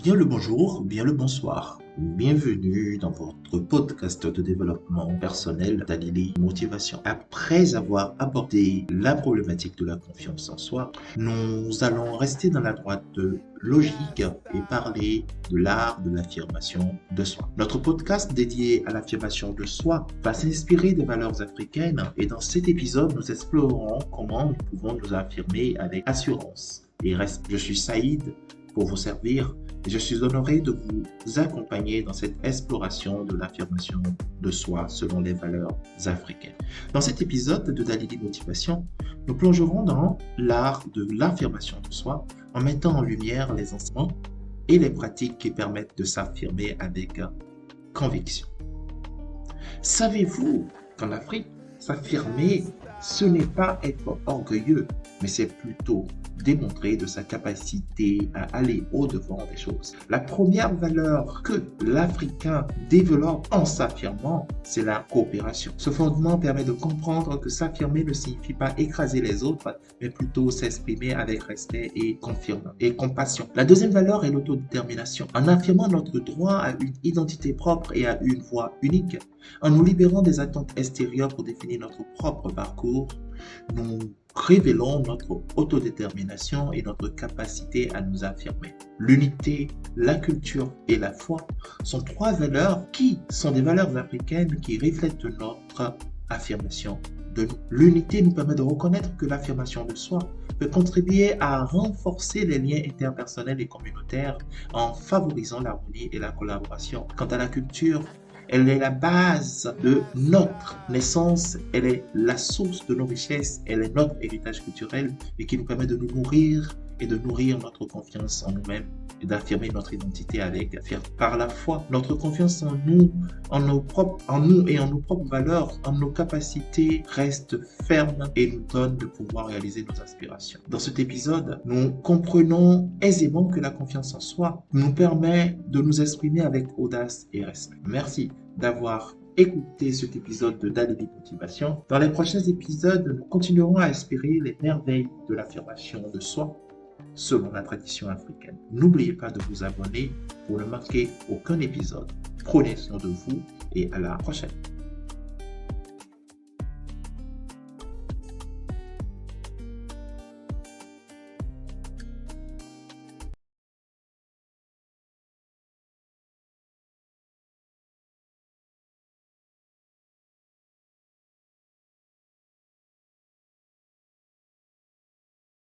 Bien le bonjour, bien le bonsoir. Bienvenue dans votre podcast de développement personnel d'Alili Motivation. Après avoir abordé la problématique de la confiance en soi, nous allons rester dans la droite logique et parler de l'art de l'affirmation de soi. Notre podcast dédié à l'affirmation de soi va s'inspirer des valeurs africaines et dans cet épisode, nous explorerons comment nous pouvons nous affirmer avec assurance et respect. Je suis Saïd pour vous servir. Et je suis honoré de vous accompagner dans cette exploration de l'affirmation de soi selon les valeurs africaines. Dans cet épisode de Dalili Motivation, nous plongerons dans l'art de l'affirmation de soi en mettant en lumière les enseignements et les pratiques qui permettent de s'affirmer avec conviction. Savez-vous qu'en Afrique, s'affirmer, ce n'est pas être orgueilleux, mais c'est plutôt démontrer de sa capacité à aller au-devant des choses. La première valeur que l'Africain développe en s'affirmant, c'est la coopération. Ce fondement permet de comprendre que s'affirmer ne signifie pas écraser les autres, mais plutôt s'exprimer avec respect et compassion. La deuxième valeur est l'autodétermination. En affirmant notre droit à une identité propre et à une voix unique, en nous libérant des attentes extérieures pour définir notre propre parcours, nous révélons notre autodétermination et notre capacité à nous affirmer. L'unité, la culture et la foi sont trois valeurs qui sont des valeurs africaines qui reflètent notre affirmation de nous. L'unité nous permet de reconnaître que l'affirmation de soi peut contribuer à renforcer les liens interpersonnels et communautaires en favorisant l'harmonie et la collaboration. Quant à la culture, elle est la base de notre naissance, elle est la source de nos richesses, elle est notre héritage culturel et qui nous permet de nous nourrir et de nourrir notre confiance en nous-mêmes et d'affirmer notre identité avec fierté. Par la foi, notre confiance en nous, en nous et en nos propres valeurs, en nos capacités reste ferme et nous donne de pouvoir réaliser nos aspirations. Dans cet épisode, nous comprenons aisément que la confiance en soi nous permet de nous exprimer avec audace et respect. Merci d'avoir écouté cet épisode de Dalili Motivation. Dans les prochains épisodes, nous continuerons à explorer les merveilles de l'affirmation de soi selon la tradition africaine. N'oubliez pas de vous abonner pour ne manquer aucun épisode. Prenez soin de vous et à la prochaine.